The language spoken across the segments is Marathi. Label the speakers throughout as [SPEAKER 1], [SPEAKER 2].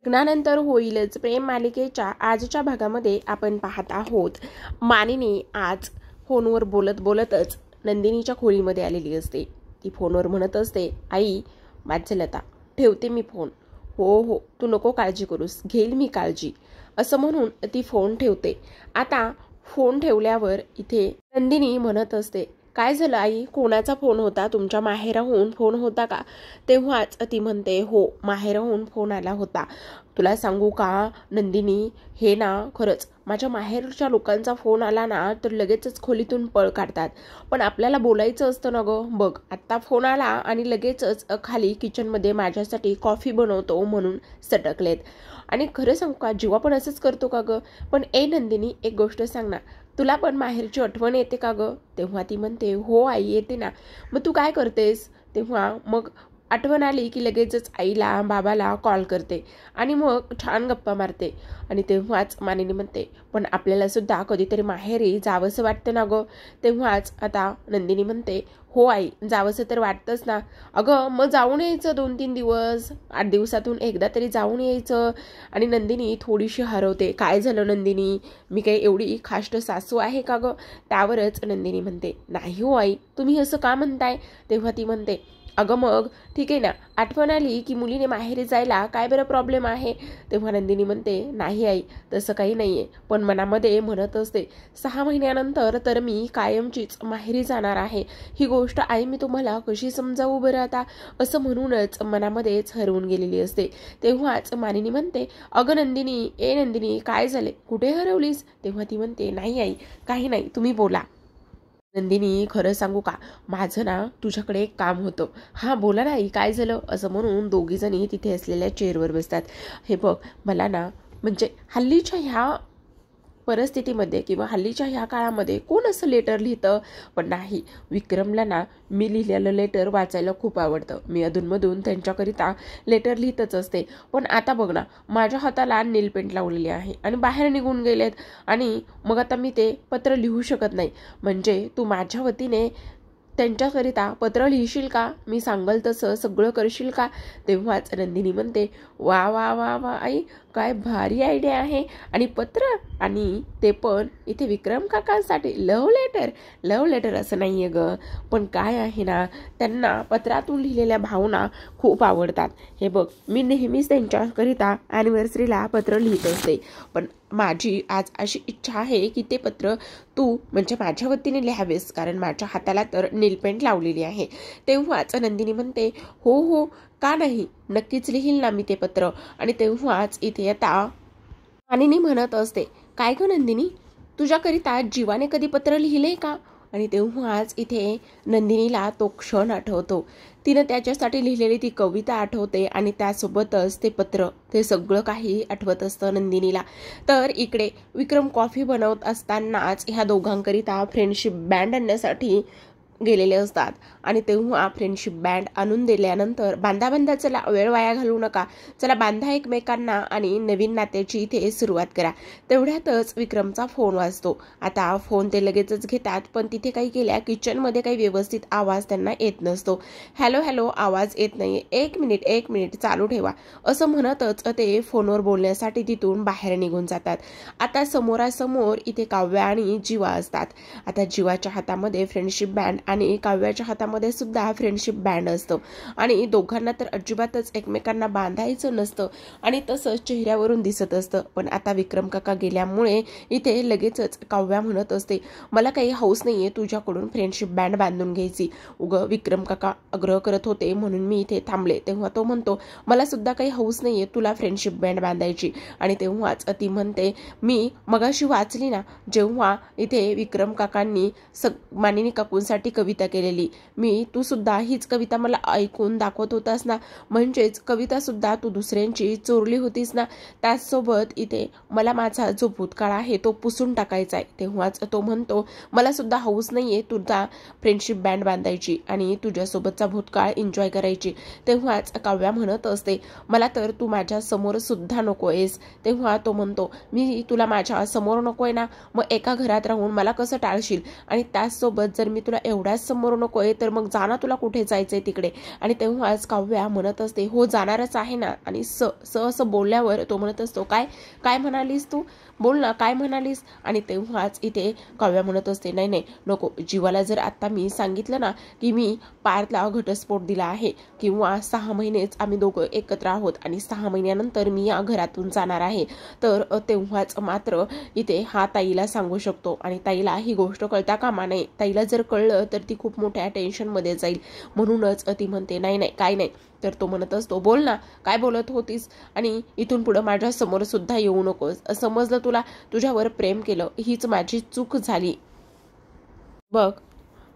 [SPEAKER 1] लग्नानंतर होईलच प्रेम मालिकेच्या आजच्या भागामध्ये आपण पाहत आहोत, मानिनी आज फोनवर बोलत बोलतच नंदिनीच्या खोलीमध्ये आलेली असते. ती फोनवर म्हणत असते, आई वात्सलता ठेवते मी फोन. हो हो तू नको काळजी करूस, घेईल मी काळजी, असं म्हणून ती फोन ठेवते. आता फोन ठेवल्यावर इथे नंदिनी म्हणत असते, काय झालं आई, कोणाचा फोन होता, तुमच्या माहेराहून फोन होता का? तेव्हाच ती म्हणते, हो माहेराहून फोन आला होता. तुला सांगू का नंदिनी, हे ना खरंच माझ्या माहेरच्या लोकांचा फोन आला ना तर लगेचच खोलीतून पळ काढतात. पण आपल्याला बोलायचं असतं ना गं. बघ आत्ता फोन आला आणि लगेचच खाली किचनमध्ये माझ्यासाठी कॉफी बनवतो म्हणून सटकलेत. आणि खरं सांगू का, जीवा पण असंच करतो का गं? पण ए नंदिनी, एक गोष्ट सांग ना, तुला पण माहेरची आठवण येते का गं? तेव्हा ती म्हणते, हो आई येते ना. मग तू काय करतेस? तेव्हा मग आठवण आली की लगेचच आईला बाबाला कॉल करते आणि मग छान गप्पा मारते. आणि तेव्हाच मानिनी म्हणते, पण आपल्याला सुद्धा कधीतरी माहेरी जावंसं वाटतं ना गं. तेव्हाच आता नंदिनी म्हणते, हो आई जावंसं तर वाटतंच ना. अगं मग जाऊन यायचं 2-3 दिवस, 8 दिवसातून एकदा तरी जाऊन यायचं. आणि नंदिनी थोडीशी हरवते, काय झालं नंदिनी, मी काही एवढी खाष्ट सासू आहे का गं? त्यावरच नंदिनी म्हणते, नाही हो आई, तुम्ही असं का म्हणताय? तेव्हा ती म्हणते, अगं मग ठीक आहे ना, आठवण आली की मुलीने माहेरी जायला काय बरं प्रॉब्लेम आहे? तेव्हा नंदिनी म्हणते, नाही आई तसं काही नाही आहे, पण मनामध्ये म्हणत असते 6 महिन्यानंतर तर मी कायमचीच माहेरी जाणार आहे. ही गोष्ट आई मी तुम्हाला कशी समजावू बरं आता, असं म्हणूनच मनामध्येच हरवून गेलेली असते. तेव्हाच मानिनी म्हणते, अगं नंदिनी, ए नंदिनी काय झाले, कुठे हरवलीस? तेव्हा ती म्हणते, नाही आई काही नाही, तुम्ही बोला. नंदिनी खरं सांगू का, माझं ना तुझ्याकडे एक काम होतं. हां बोला ना आई, काय झालं? असं म्हणून दोघीजणी तिथे असलेल्या चेअरवर बसतात. हे बघ मला ना, म्हणजे हल्लीच्या ह्या परिस्थितीमध्ये किंवा हल्लीच्या ह्या काळामध्ये कोण असं लेटर लिहितं? पण नाही, विक्रमला ना मी लिहिलेलं लेटर वाचायला खूप आवडतं. मी अधूनमधून त्यांच्याकरिता लेटर लिहितच असते. पण आता बघ ना, माझ्या हाताला नीलपेंट लावलेली आहे आणि बाहेर निघून गेलेत आणि मग आता मी ते पत्र लिहू शकत नाही. म्हणजे तू माझ्या वतीने त्यांच्याकरिता पत्र लिहिशील का? मी सांगल तसं सगळं करशील का? तेव्हाच नंदिनी म्हणते, वा वा वा वा आई, काय भारी आयडिया आहे. आणि पत्र, आणि ते पण इथे विक्रम काकांसाठी लव्ह लेटर. लव्ह लेटर असं नाही आहे गं, पण काय आहे ना, त्यांना पत्रातून लिहिलेल्या भावना खूप आवडतात. हे बघ मी नेहमीच त्यांच्याकरिता ॲनिव्हर्सरीला पत्र लिहित असते, पण माझी आज अशी इच्छा आहे की ते पत्र तू म्हणजे माझ्या वतीने लिहावेस, कारण माझ्या हाताला तर नीलपेंट लावलेली आहे. तेव्हाच नंदिनी म्हणते, हो हो का नाही, नक्कीच लिहील ना मी ते पत्र. आणि तेव्हाच इथे आता मानिनी म्हणत असते, काय ग नंदिनी, तुझ्याकरिता जीवाने कधी पत्र लिहिले का? आणि तेव्हाच इथे नंदिनीला तो क्षण आठवतो. तिनं त्याच्यासाठी लिहिलेली ती कविता आठवते आणि त्यासोबतच ते पत्र, ते सगळं काही आठवत असतं नंदिनीला. तर इकडे विक्रम कॉफी बनवत असतानाच ह्या दोघांकरिता फ्रेंडशिप बँड आणण्यासाठी गेलेले असतात. आणि तेव्हा फ्रेंडशिप बँड आणून दिल्यानंतर, बांधा चला वेळ वाया घालवू नका, चला बांधा एकमेकांना आणि नवीन नात्याची इथे सुरुवात करा. तेवढ्यातच विक्रमचा फोन वाजतो. आता फोन ते लगेचच घेतात, पण तिथे काही केल्या किचनमध्ये काही व्यवस्थित आवाज त्यांना येत नसतो. हॅलो हॅलो आवाज येत नाही, एक मिनिट चालू ठेवा, असं म्हणतच ते फोनवर बोलण्यासाठी तिथून बाहेर निघून जातात. आता समोरासमोर इथे काव्या आणि जीवा असतात. आता जीवाच्या हातामध्ये फ्रेंडशिप बँड आणि काव्याच्या हातामध्ये सुद्धा फ्रेंडशिप बँड असतो. आणि दोघांना तर अजिबातच एकमेकांना बांधायचं नसतं आणि तसंच चेहऱ्यावरून दिसत असतं. पण आता विक्रम काका गेल्यामुळे इथे लगेचच काव्या म्हणत असते, मला काही हौस नाहीये तुझ्याकडून फ्रेंडशिप बँड बांधून घ्यायची. उगं विक्रम काका आग्रह करत होते म्हणून मी इथे थांबले. तेव्हा तो म्हणतो, मला सुद्धा काही हौस नाहीये तुला फ्रेंडशिप बँड बांधायची. आणि तेव्हाच ती म्हणते, मी मगाशी वाचली ना, जेव्हा इथे विक्रम काकांनी मानिनी काकूंसाठी कविता केलेली, तू सुद्धा हीच कविता मला ऐकून दाखवत होतास ना, म्हणजेच कविता सुद्धा तू दुसऱ्यांची चोरली होतीस ना. त्याचसोबत इथे मला माझा जो भूतकाळ आहे तो पुसून टाकायचा आहे. तेव्हाच तो म्हणतो, मला सुद्धा हौस नाहीये तुझा फ्रेंडशिप बँड बांधायची आणि तुझ्यासोबतचा भूतकाळ एन्जॉय करायची. तेव्हाच काव्या म्हणत असते, मला तर तू माझ्या समोर सुद्धा नकोयस. तेव्हा तो म्हणतो, मी तुला माझ्या समोर नकोय ना, मग एका घरात राहून मला कसं टाळशील? आणि त्याचसोबत जर मी तुला एवढं एवढ्याच समोर नकोय तर मग जाना, तुला कुठे जायचंय तिकडे. आणि तेव्हाच काव्या म्हणत असते हो जाणारच आहे ना. आणि असं बोलल्यावर तो म्हणत असतो काय काय म्हणालीस तू, बोल ना काय म्हणालीस. आणि तेव्हाच इथे काव्या म्हणत असते नाही नाही नको, जीवाला जर आता मी सांगितलं ना की मी पार्थला घटस्फोट दिला आहे किंवा 6 महिनेच आम्ही दोघं एकत्र आहोत आणि 6 महिन्यानंतर मी या घरातून जाणार आहे, तर तेव्हाच मात्र इथे हा ताईला सांगू शकतो. आणि ताईला ही गोष्ट कळता कामा नये. ताईला जर कळलं तर ती खूप मोठ्या टेन्शनमध्ये जाईल. म्हणूनच ती म्हणते नाही नाही काय नाही. तर तो म्हणत असतो बोल ना काय बोलत होतीस, आणि इथून पुढे माझ्या समोर सुद्धा येऊ नकोस. समजलं तुला, तुझ्यावर प्रेम केलं हीच माझी चूक झाली. बघ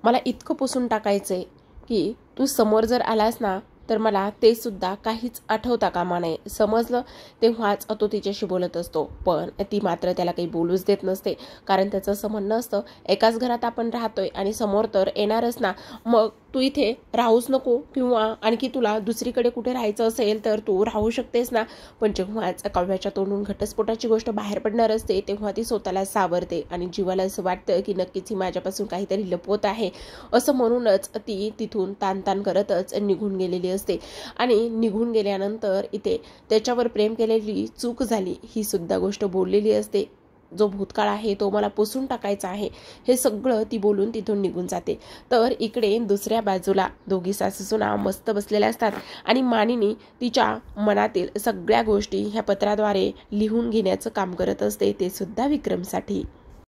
[SPEAKER 1] मला इतकं पुसून टाकायचंय की तू समोर जर आलास ना तर मला ते सुद्धा काहीच आठवता कामा नये, समजलं. तेव्हाच तो तिच्याशी बोलत असतो, पण ती मात्र त्याला काही बोलूच देत नसते. कारण त्याचं असं म्हणणं असतं एकाच घरात आपण राहतोय आणि समोर तर येणारच ना, मग तू इथे राहूच नको किंवा आणखी तुला दुसरीकडे कुठे राहायचं असेल तर तू राहू शकतेस ना. पण जेव्हाच काव्याच्या तोंडून घटस्फोटाची गोष्ट बाहेर पडणार असते तेव्हा ती स्वतःला सावरते आणि जीवाला असं वाटतं की नक्कीच ही माझ्यापासून काहीतरी लपवत आहे. असं म्हणूनच ती तिथून ताण करतच निघून गेलेली असते. आणि निघून गेल्यानंतर इथे त्याच्यावर प्रेम केलेली चूक झाली ही सुद्धा गोष्ट बोललेली असते. जो भूतकाळ आहे तो मला पुसून टाकायचा आहे, हे सगळं ती बोलून तिथून निघून जाते. तर इकडे दुसऱ्या बाजूला दोघी सासूसुना मस्त बसलेल्या असतात आणि मानिनी तिच्या मनातील सगळ्या गोष्टी ह्या पत्राद्वारे लिहून घेण्याचं काम करत असते, ते सुद्धा विक्रमसाठी.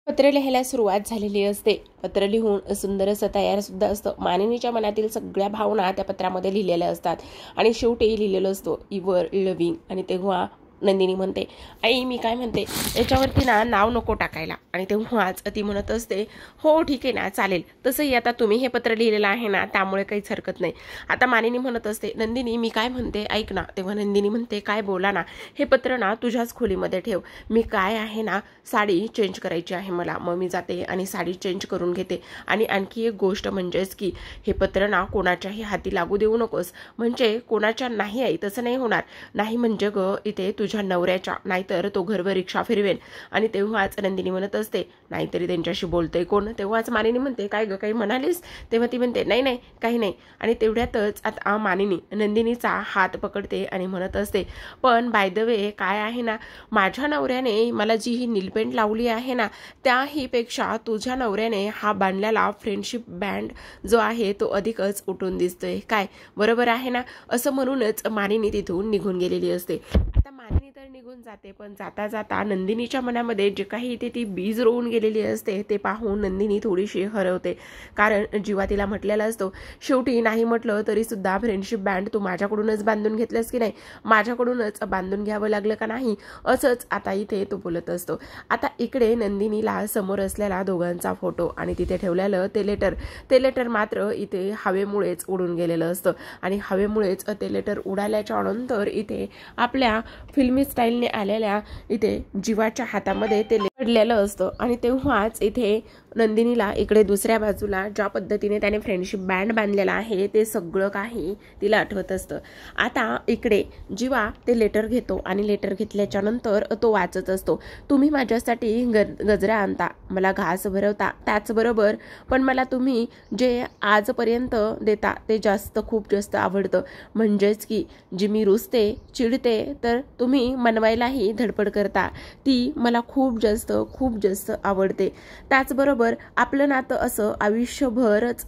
[SPEAKER 1] पत्र लिहायला सुरुवात झालेली असते. पत्र लिहून सुंदर असं तयार सुद्धा असतं. मानिनीच्या मनातील सगळ्या भावना त्या पत्रामध्ये लिहिलेल्या असतात आणि शेवटी लिहिलेलं असतो युअर लव्हिंग. आणि तेव्हा नंदिनी म्हणते आई मी काय म्हणते याच्यावरती ना नाव नको टाकायला. आणि तेव्हाच ती म्हणत असते हो ठीक आहे ना चालेल, तसंही आता तुम्ही हे पत्र लिहिलेलं आहे ना त्यामुळे काहीच हरकत नाही. आता मानिनी म्हणत असते नंदिनी मी काय म्हणते ऐक ना. तेव्हा नंदिनी म्हणते काय बोला ना. हे पत्र ना तुझ्याच खोलीमध्ये ठेव, मी काय आहे ना साडी चेंज करायची आहे मला, मग मी जाते आणि साडी चेंज करून घेते. आणि आणखी एक गोष्ट म्हणजेच की हे पत्र ना कोणाच्याही हाती लागू देऊ नकोस. म्हणजे कोणाच्या नाही आई तसं नाही होणार, नाही म्हणजे ग इथे तुझ्या नवऱ्याच्या, नाहीतर तो घरवर रिक्षा फिरवेन. आणि तेव्हाच नंदिनी म्हणत असते नाहीतरी त्यांच्याशी बोलतोय कोण. तेव्हाच मानिनी म्हणते काय ग काही म्हणालीस. तेव्हा ती म्हणते नाही नाही काही नाही. आणि तेवढ्यातच आता मानिनी नंदिनीचा हात पकडते आणि म्हणत असते पण बाय द वे काय आहे ना, माझ्या नवऱ्याने मला जी ही नीलपेंट लावली आहे ना त्याही पेक्षा तुझ्या नवऱ्याने हा बांधलेला फ्रेंडशिप बँड जो आहे तो अधिकच उठून दिसतोय, काय बरोबर आहे ना. असं म्हणूनच मानिनी तिथून निघून गेलेली असते. आता मानिनी तर निघून जाते, पण जाता जाता नंदिनीच्या मनामध्ये जे काही इथे ती बीज रोवून गेलेली असते ते पाहून नंदिनी थोडीशी हरवते. कारण जीवा तिला म्हटलेला असतो शेवटी नाही म्हटलं तरी सुद्धा फ्रेंडशिप बँड तू माझ्याकडूनच बांधून घेतलंस की नाही, माझ्याकडूनच बांधून घ्यावं लागलं का नाही, असंच आता इथे तो बोलत असतो. आता इकडे नंदिनीला समोर असलेला दोघांचा फोटो आणि तिथे ठेवलेलं ते लेटर मात्र इथे हवेमुळेच उडून गेलेलं असतं. आणि हवेमुळेच ते लेटर उडाल्याच्या नंतर इथे आपल्या फिल्मी स्टाईलने आलेल्या इथे जीवाच्या हातामध्ये ते पडलेलं असतं. आणि तेव्हाच इथे नंदिनीला इकडे दुसऱ्या बाजूला ज्या पद्धतीने त्याने फ्रेंडशिप बँड बांधलेला आहे ते सगळं काही तिला आठवत असतं. आता इकडे जीवा ते लेटर घेतो आणि लेटर घेतल्याच्या नंतर तो वाचत असतो तुम्ही माझ्यासाठी गजरा आणता, मला घास भरवता, त्याचबरोबर पण मला तुम्ही जे आजपर्यंत देता ते खूप जास्त आवडतं. म्हणजेच की जी मी रुसते चिडते तर तुम्ही मनवायलाही धडपड करता, ती मला खूप जास्त आवडते. त्याचबरोबर आपलं नातं असं आयुष्यभरच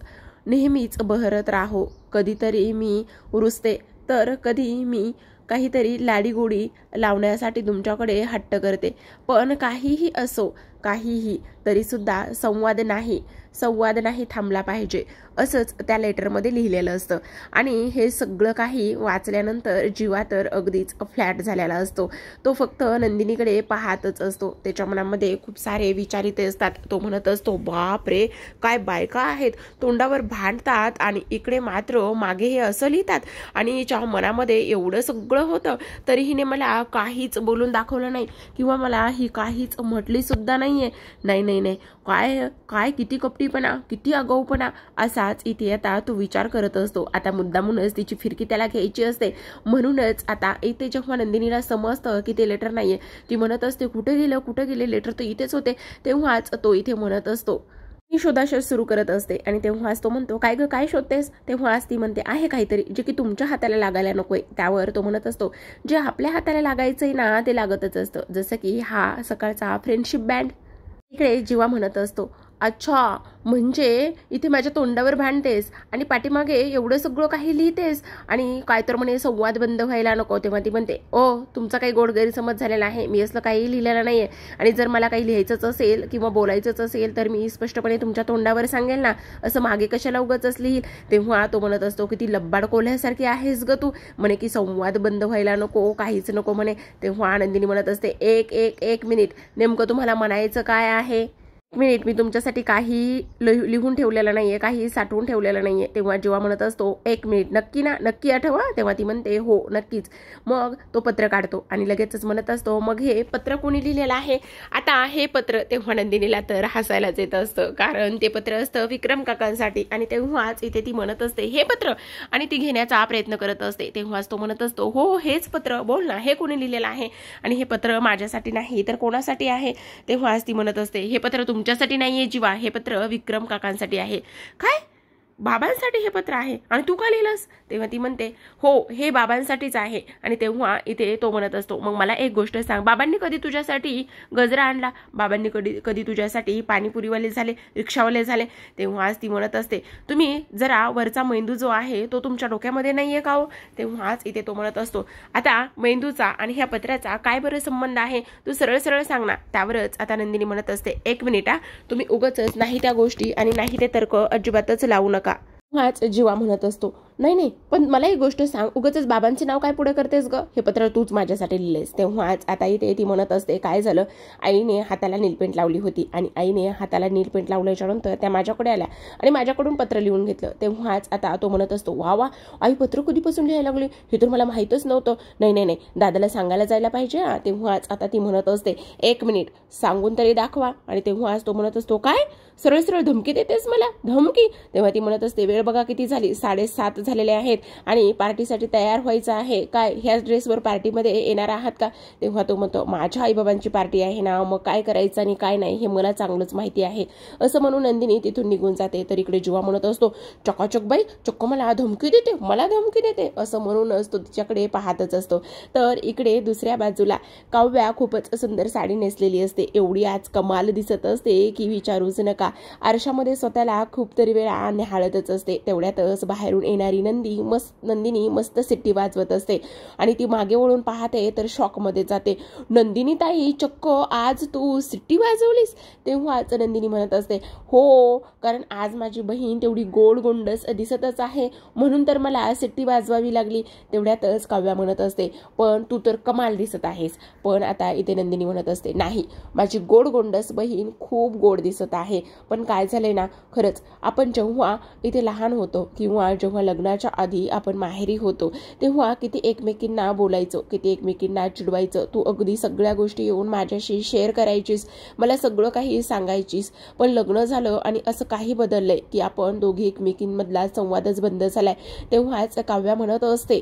[SPEAKER 1] नेहमीच बहरत राहो. कधीतरी मी रुसते तर कधी मी काहीतरी लाडीगोडी लावण्यासाठी तुमच्याकडे हट्ट करते, पण काहीही असो काहीही तरी सुद्धा संवाद नाही थांबला पाहिजे, असंच त्या लेटरमध्ये लिहिलेलं असतं. आणि हे सगळं काही वाचल्यानंतर जीवा तर अगदीच फ्लॅट झालेला असतो. तो फक्त नंदिनीकडे पाहतच असतो. त्याच्या मनामध्ये खूप सारे विचार इथे असतात. तो म्हणत असतो बाप रे काय बायका आहेत, तोंडावर भांडतात आणि इकडे मात्र मागे हे असं लिहितात. आणि हिच्या मनामध्ये एवढं सगळं होतं तरी हिने मला काहीच बोलून दाखवलं नाही किंवा मला ही काहीच म्हटली सुद्धा नाहीये. नाही काय काय किती कपटीपणा, किती आगाऊपणा, असाच इथे आता तो विचार करत असतो. आता मुद्दामूनच तिची फिरकी त्याला घ्यायची असते. म्हणूनच आता इथे जेव्हा नंदिनीला समजतं की ते लेटर नाहीये, ती म्हणत असते कुठे गेले लेटर तर इथेच होते. तेव्हाच तो इथे म्हणत असतो ती शोधाशोध सुरू करत असते आणि तेव्हाच तो म्हणतो, काय ग काय शोधतेस? तेव्हाच ती म्हणते, आहे काहीतरी जे की तुमच्या हाताला लागायला नकोय. त्यावर तो म्हणत असतो, जे आपल्या हाताला लागायचंय ना ते लागतच असतं, जसं की हा सकाळचा फ्रेंडशिप बँड. इकडे जीवा म्हणत असतो, अच्छा म्हणजे इथे माझ्या तोंडावर भांडतेस आणि पाठीमागे एवढं सगळं काही लिहितेस आणि काय तर म्हणे संवाद बंद व्हायला नको. तेव्हा ती म्हणते, ओ तुमचा काही गोड गैरसमज झालेला आहे, मी असलं काही लिहिलेलं नाहीये आणि जर मला काही लिहायचंच असेल किंवा बोलायचंच असेल तर मी स्पष्टपणे तुमच्या तोंडावर सांगेल ना, असं मागे कशाला उगाचच लिहील. तेव्हा तो म्हणत असतो की ती लब्बाड कोल्ह्यासारखी आहेस ग तू, म्हणे की संवाद बंद व्हायला नको, काहीच नको म्हणे. तेव्हा नंदिनी म्हणत असते, एक एक एक मिनिट, नेमकं तुम्हाला म्हणायचं काय आहे? मिनिट, मी तुमच्यासाठी काही लिहून ठेवलेलं नाहीये, काही साठवून ठेवलेलं नाहीये. तेव्हा जेव्हा म्हणत असतो, एक मिनिट, नक्की ना, नक्की आठवा? तेव्हा ती म्हणते, हो नक्कीच. मग तो पत्र काढतो आणि लगेचच म्हणत असतो, मग हे पत्र कोणी लिहिलेलं आहे? आता हे पत्र तेव्हा नंदिनीला तर हसायलाच येत असतं, कारण ते पत्र असतं विक्रम काकांसाठी. आणि तेव्हाच इथे ती म्हणत असते, हे पत्र, आणि ती घेण्याचा प्रयत्न करत असते. तेव्हाच तो म्हणत असतो, हो हेच पत्र, बोल ना, हे कोणी लिहिलेलं आहे? आणि हे पत्र माझ्यासाठी नाही तर कोणासाठी आहे? तेव्हाच ती म्हणत असते, हे पत्र तुमच्यासाठी नाहीये जीवा, हे पत्र विक्रम काकांसाठी आहे. काय? बाबांसाठी हे पत्र आहे आणि तू का लिहिलंस? तेव्हा ती म्हणते, हो हे बाबांसाठीच आहे. आणि तेव्हा इथे तो म्हणत असतो, मग मला एक गोष्ट सांग, बाबांनी कधी तुझ्यासाठी गजरा आणला? बाबांनी कधी तुझ्यासाठी पाणीपुरीवाले झाले, रिक्षावाले झाले? तेव्हाच ती म्हणत असते, तुम्ही जरा वरचा मेंदू जो आहे तो तुमच्या डोक्यामध्ये नाहीये का हो? तेव्हाच इथे तो म्हणत असतो, आता मेंदूचा आणि ह्या पत्राचा काय बरं संबंध आहे? तू सरळ सरळ सांग ना. त्यावरच आता नंदिनी म्हणत असते, एक मिनिट हा, तुम्ही उगाचच नाही त्या गोष्टी आणि नाही ते तर्क अजिबातच लावू नका. हाच जीवा म्हणत असतो, नाही नाही, पण मला एक गोष्ट सांग, उगाचच बाबांचे नाव काय पुढे करतेस ग? हे पत्र तूच माझ्यासाठी लिहिलेस. तेव्हाच आता इथे ती म्हणत असते, काय झालं, आईने हाताला नीलपेंट लावली होती आणि आईने हाताला नीलपेंट लावल्याच्या नंतर त्या माझ्याकडे आल्या आणि माझ्याकडून पत्र लिहून घेतलं. तेव्हाच आता तो म्हणत असतो, वा वा, आई पत्र कधीपासून लिहायला लागली? हे तर मला माहीतच नव्हतं. नाही नाही नाही, दादाला सांगायला जायला पाहिजे. तेव्हाच आता ती म्हणत असते, एक मिनिट, सांगून तरी दाखवा. आणि तेव्हाच तो म्हणत असतो, काय सरळ सरळ धमकी देतेस मला? धमकी? तेव्हा ती म्हणत असते, वेळ बघा किती झाली, 7:30 झालेले आहेत आणि पार्टीसाठी तयार व्हायचं आहे. काय ह्याच ड्रेसवर पार्टीमध्ये येणार आहात का? तेव्हा तो म्हणतो, माझ्या आईबाबांची पार्टी आहे ना, मग काय करायचं आणि काय नाही हे मला चांगलंच माहिती आहे. असं म्हणून नंदिनी तिथून निघून जाते. तर इकडे जीवा म्हणत असतो, चकाचक बाई, चक्क मला धमकी देते, मला धमकी देते, असं म्हणूनच तो तिच्याकडे पाहतच असतो. तर इकडे दुसऱ्या बाजूला काव्या खूपच सुंदर साडी नेसलेली असते, एवढी आज कमाल दिसत असते की विचारूच नका. आरशामध्ये स्वतःला खूप तरी वेळा निहाळतच असते. तेवढ्यातच बाहेरून येणारी नंदिनी मस्त सिट्टी वाजवत असते आणि ती मागे वळून पाहते तर शॉकमध्ये जाते. नंदिनी ताई, चक्क आज तू सिट्टी वाजवलीस? तेव्हाच नंदिनी म्हणत असते, हो, कारण आज माझी बहीण तेवढी गोड गोंडस दिसतच आहे म्हणून तर मला सिट्टी वाजवावी लागली. तेवढ्यातच काव्या म्हणत असते, पण तू तर कमाल दिसत आहेस. पण आता इथे नंदिनी म्हणत असते, नाही, माझी गोड गोंडस बहीण खूप गोड दिसत आहे, पण काय झालंय ना, खरंच आपण जेव्हा इथे लहान होतो किंवा जेव्हा लग्नाच्या आधी आपण माहेरी होतो तेव्हा किती एकमेकींना बोलायचो, किती एकमेकींना चिडवायचं. तू अगदी सगळ्या गोष्टी येऊन माझ्याशी शेअर करायचीस, मला सगळं काही सांगायचीस. पण लग्न झालं आणि असं काही बदललंय की आपण दोघी एकमेकींमधला संवादच बंद झालाय. तेव्हाच काव्या म्हणत असते,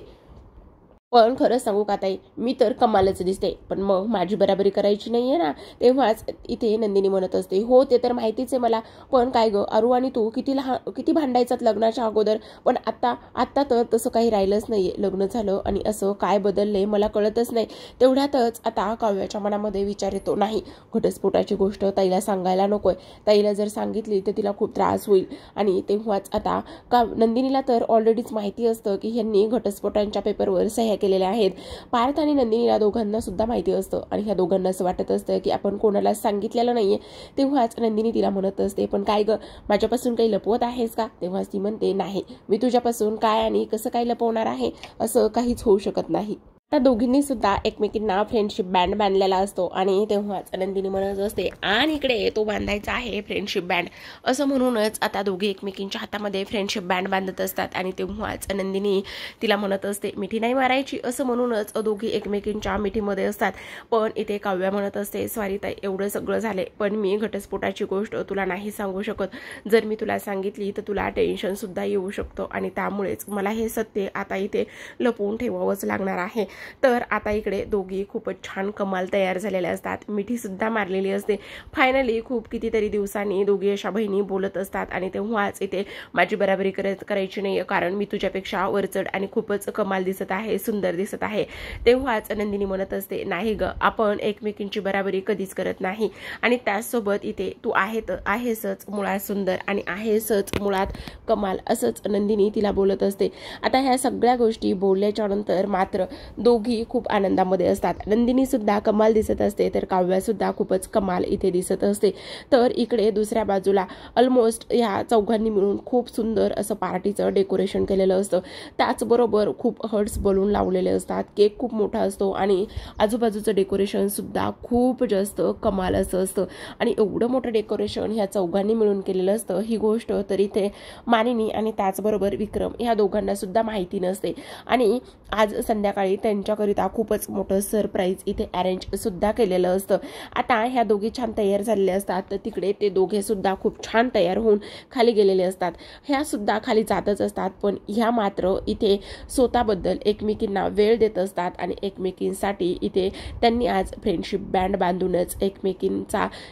[SPEAKER 1] पण खरं सांगू का ताई, मी तर कमालच दिसते, पण मग माझी बराबरी करायची नाहीये ना. तेव्हाच इथे नंदिनी म्हणत असते, हो ते तर माहितीच आहे मला, पण काय ग अरू आणि तू किती भांडायचात लग्नाच्या अगोदर, पण आता तर तसं काही राहिलंच नाहीये. लग्न झालं आणि असं काय बदललंय मला कळतच नाही. तेवढ्यातच आता काव्याच्या मनामध्ये विचार येतो, नाही, घटस्फोटाची गोष्ट ताईला सांगायला नकोय, ताईला जर सांगितली तर तिला खूप त्रास होईल. आणि तेव्हाच आता नंदिनीला तर ऑलरेडीच माहिती असतं की ह्यांनी घटस्फोटांच्या पेपरवर सह्या केलेल्या आहेत. पार्थ आणि नंदिनीला दोघांना सुद्धा माहिती असतं आणि ह्या दोघांना असं वाटत असतं की आपण कोणाला सांगितलेलं नाहीये. तेव्हाच नंदिनी तिला म्हणत असते, पण काय ग, माझ्यापासून काही लपवत आहेस का? तेव्हाच ती म्हणते, नाही, मी तुझ्यापासून काय आणि कसं काय लपवणार आहे, असं काहीच होऊ शकत नाही. त्या दोघींनी सुद्धा एकमेकींना फ्रेंडशिप बँड बांधलेला असतो आणि तेव्हाच नंदिनी म्हणत असते, आणि इकडे तो बांधायचा आहे फ्रेंडशिप बँड, असं म्हणूनच आता दोघी एकमेकींच्या हातामध्ये फ्रेंडशिप बँड बांधत असतात. आणि तेव्हाच नंदिनी तिला म्हणत असते, मिठी नाही मारायची, असं म्हणूनच दोघी एकमेकींच्या मिठीमध्ये असतात. पण इथे काव्या म्हणत असते, सॉरी ताई, एवढं सगळं झाले, पण मी घटस्फोटाची गोष्ट तुला नाही सांगू शकत. जर मी तुला सांगितली तर तुला टेन्शन सुद्धा येऊ शकतो आणि त्यामुळेच मला हे सत्य आता इथे लपवून ठेवावंच लागणार आहे. तर आता इकडे दोघी खूपच छान कमाल तयार झालेल्या असतात, मिठीसुद्धा मारलेली असते. फायनली खूप कितीतरी दिवसांनी दोघी अशा बहिणी बोलत असतात आणि तेव्हाच इथे माझी बराबरी करायची नाही, कारण मी तुझ्यापेक्षा वरचढ आणि खूपच कमाल दिसत आहे, सुंदर दिसत आहे. तेव्हाच नंदिनी म्हणत असते, नाही ग, आपण एकमेकींची बराबरी कधीच करत नाही. आणि त्याचसोबत इथे तू आहेसच मुळात सुंदर आणि आहेसच मुळात कमाल, असंच नंदिनी तिला बोलत असते. आता ह्या सगळ्या गोष्टी बोलल्याच्या नंतर मात्र दोघी खूप आनंदामध्ये असतात. नंदिनी सुद्धा कमाल दिसत असते, तर काव्या सुद्धा खूपच कमाल इथे दिसत असते. तर इकडे दुसऱ्या बाजूला ऑलमोस्ट ह्या चौघांनी मिळून खूप सुंदर असं पार्टीचं डेकोरेशन केलेलं असतं. त्याचबरोबर खूप हर्ट्स बलून लावलेले असतात, केक खूप मोठा असतो आणि आजूबाजूचं डेकोरेशन सुद्धा खूप जास्त कमाल असं असतं. आणि एवढं मोठं डेकोरेशन ह्या चौघांनी मिळून केलेलं असतं, ही गोष्ट तर इथे मानिनी आणि त्याचबरोबर विक्रम ह्या दोघांना सुद्धा माहिती नसते. आणि आज संध्याकाळी त्यांच्याकरिता खूपच मोठं सरप्राईज इथे अरेंज सुद्धा केलेलं असतं. आता ह्या दोघी छान तयार झालेल्या असतात, तर तिकडे ते दोघे सुद्धा खूप छान तयार होऊन खाली गेलेले असतात. ह्या सुद्धा खाली जातच असतात, पण ह्या मात्र इथे स्वतःबद्दल एकमेकींना वेळ देत असतात आणि एकमेकींसाठी इथे त्यांनी आज फ्रेंडशिप बँड बांधूनच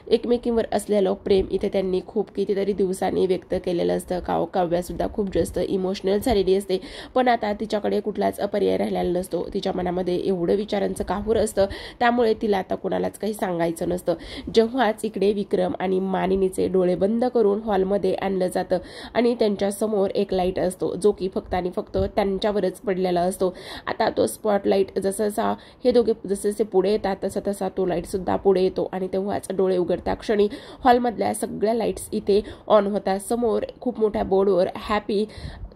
[SPEAKER 1] एकमेकींवर असलेलं प्रेम इथे त्यांनी खूप कितीतरी दिवसांनी व्यक्त केलेलं असतं. काव्या सुद्धा खूप जास्त इमोशनल झालेली असते, पण आता तिच्याकडे कुठलाच पर्याय राहिलेला नसतो. तिच्या मनामध्ये एवढं विचारांचं काहूर असतं, त्यामुळे तिला आता कोणालाच काही सांगायचं नसतं. जेव्हाच इकडे विक्रम आणि मानिनीचे डोळे बंद करून हॉलमध्ये आणलं जातं आणि त्यांच्या समोर एक लाईट असतो, जो की फक्त आणि फक्त त्यांच्यावरच पडलेला असतो. आता तो स्पॉटलाईट जसा हे दोघे जसे पुढे येतात तसा तसा तो लाईट सुद्धा पुढे येतो आणि तेव्हाच डोळे उघडता क्षणी हॉलमधल्या सगळ्या लाईट्स इथे ऑन होतात. समोर खूप मोठ्या बोर्डवर हॅपी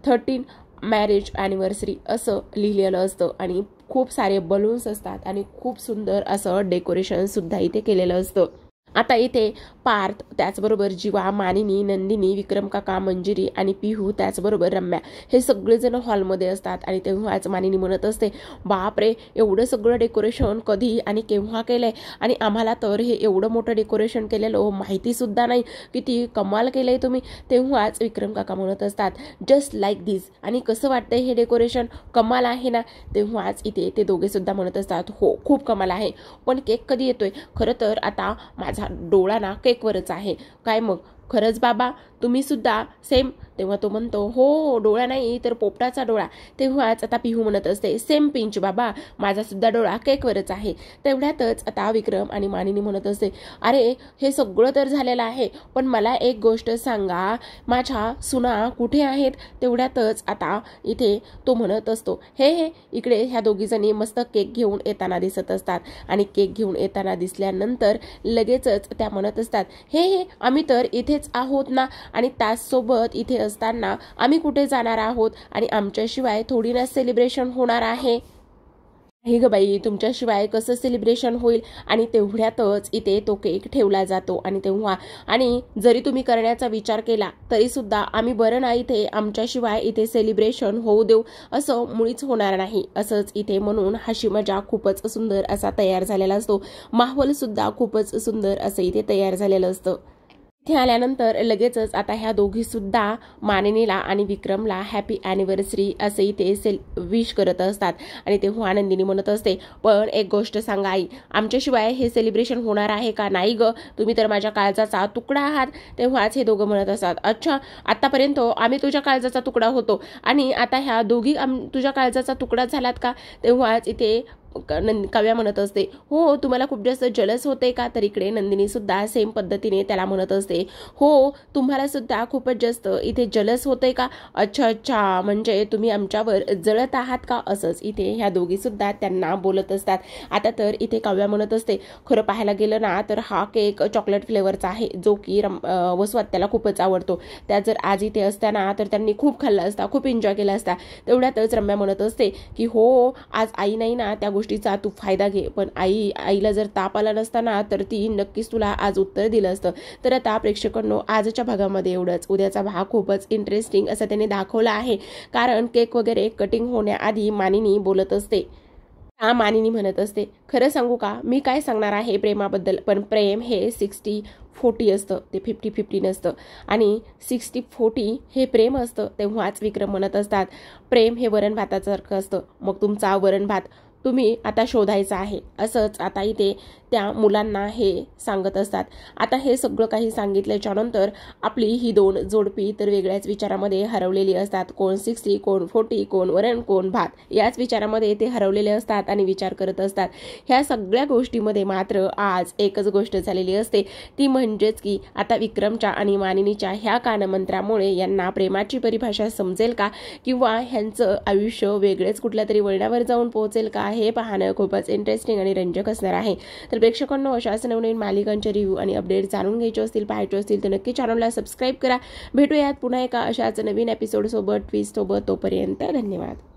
[SPEAKER 1] 13 मॅरेज ॲनिव्हर्सरी असं लिहिलेलं असतं आणि खूप सारे बलून्स असतात आणि खूप सुंदर असं डेकोरेशन सुद्धा इथे केलेलं असतं. आता इथे पार्थ, त्याचबरोबर जीवा, मानिनी, नंदिनी, विक्रम काका, मंजिरी आणि पिहू, त्याचबरोबर रम्या हे सगळेजण हॉलमध्ये असतात. आणि तेव्हाच मानिनी म्हणत असते, बापरे, एवढं सगळं डेकोरेशन कधी आणि केव्हा केलंय, आणि आम्हाला तर हे एवढं मोठं डेकोरेशन केलेलं माहिती सुद्धा नाही, किती कमाल केलंय तुम्ही. तेव्हाच विक्रम काका म्हणत असतात, जस्ट लाईक दिस, आणि कसं वाटतंय हे डेकोरेशन, कमाल आहे ना. तेव्हाच इथे ते दोघे सुद्धा म्हणत असतात, हो खूप कमाल आहे, पण केक कधी येतोय. खरं तर आता माझा डोळा ना केकवरच आहे. काय मग, खरंच बाबा तुम्ही सुद्धा सेम. तेव्हा तो म्हणतो, हो, डोळा नाही तर पोपटाचा डोळा. तेव्हाच आता पिहू म्हणत असते, सेम पिंच बाबा, माझा सुद्धा डोळा केकवरच आहे. तेवढ्यातच आता विक्रम आणि मानिनी म्हणत असते, अरे हे सगळं तर झालेलं आहे, पण मला एक गोष्ट सांगा, माझ्या सुना कुठे आहेत. तेवढ्यातच आता इथे तो म्हणत असतो, हे इकडे ह्या दोघी जणी मस्त केक घेऊन येताना दिसत असतात. आणि केक घेऊन येताना दिसल्यानंतर लगेचच त्या म्हणत असतात, हे आम्ही तर इथेच आहोत ना, आणि त्याचसोबत इथे असताना आम्ही कुठे जाणार आहोत, आणि आमच्याशिवाय थोडी ना सेलिब्रेशन होणार आहे. हे ग बाई, तुमच्याशिवाय कसं सेलिब्रेशन होईल. आणि तेवढ्यातच इथे तो केक ठेवला जातो. आणि जरी तुम्ही करण्याचा विचार केला तरी सुद्धा आम्ही बरं नाही, इथे आमच्याशिवाय इथे सेलिब्रेशन होऊ देऊ असं मुळीच होणार नाही. असंच इथे म्हणून हाशी मजाक खूपच सुंदर असा तयार झालेला असतो. माहोल सुद्धा खूपच सुंदर असं इथे तयार झालेलं असतं. इथे आल्यानंतर लगेचच आता ह्या दोघी सुद्धा मानिनीला आणि विक्रमला हॅपी ॲनिव्हर्सरी असे इथे विश करत असतात. आणि तेव्हा नंदिनी म्हणत असते, पण एक गोष्ट सांगा आई, आमच्याशिवाय हे सेलिब्रेशन होणार आहे का. नाही ग, तुम्ही तर माझ्या काळजाचा तुकडा आहात. तेव्हाच हे दोघं म्हणत असतात, अच्छा, आतापर्यंत आम्ही तुझ्या काळजाचा तुकडा होतो आणि आता ह्या दोघी तुझ्या काळजाचा तुकडा झालात का. तेव्हाच इथे काव्या म्हणत असते, हो, तुम्हाला खूप जास्त जलस होते का. तर इकडे नंदिनी सुद्धा सेम पद्धतीने त्याला म्हणत असते, हो, तुम्हाला सुद्धा खूपच जास्त इथे जलस होते का. अच्छा, म्हणजे तुम्ही आमच्यावर जळत आहात का. असंच इथे ह्या दोघी सुद्धा त्यांना बोलत असतात. आता तर इथे काव्या म्हणत असते, खरं पाहायला गेलं ना तर हा केक चॉकलेट फ्लेवरचा आहे, जो की वसुआत्याला खूपच आवडतो. त्या जर आज इथे असताना तर त्यांनी खूप खाल्ला असता, खूप एन्जॉय केला असता. तेवढ्यातच रम्या म्हणत असते की हो, आज आई नाही ना, त्या गोष्टीचा तू फायदा घे. पण आईला जर ताप आला नसता ना तर ती नक्कीच तुला आज उत्तर दिलं असतं. तर आता प्रेक्षकांनो, आजच्या भागामध्ये एवढंच. उद्याचा भाग खूपच इंटरेस्टिंग असं त्यांनी दाखवला आहे, कारण केक वगैरे कटिंग होण्याआधी मानिनी बोलत असते. मानिनी म्हणत असते, खरं सांगू का, मी काय सांगणार आहे प्रेमाबद्दल, पण प्रेम हे 60-40 असतं, ते 50-50 नसतं. आणि 60-40 हे प्रेम असतं. तेव्हाच विक्रम म्हणत असतात, प्रेम हे वरण भातासारखं असतं. मग तुमचा वरण भात तुम्ही आता शोधायचा आहे, असंच आता इथे त्या मुलांना हे सांगत असतात. आता हे सगळं काही सांगितल्याच्या नंतर आपली ही दोन जोडपी तर वेगळ्याच विचारामध्ये हरवलेली असतात. कोण 60, कोण 40, कोण वरण, कोण भात, याच विचारामध्ये ते हरवलेले असतात आणि विचार करत असतात. ह्या सगळ्या गोष्टीमध्ये मात्र आज एकच गोष्ट झालेली असते, ती म्हणजेच की आता विक्रमच्या आणि मानिनीच्या ह्या कानमंत्रामुळे यांना प्रेमाची परिभाषा समजेल का, किंवा ह्यांचं आयुष्य वेगळेच कुठल्या तरी वळणावर जाऊन पोहोचेल का, हे पाहणं खूपच इंटरेस्टिंग आणि रंजक असणार आहे. तर प्रेक्षकांनो, अशाच नवनवीन मालिकांचे रिव्ह्यू आणि अपडेट जाणून घ्यायचे असतील, पाहायचे असतील तर नक्की चॅनलला सबस्क्राईब करा. भेटूयात पुन्हा एका अशाच नवीन एपिसोड सोबत, ट्विस्ट सोबत. तोपर्यंत धन्यवाद.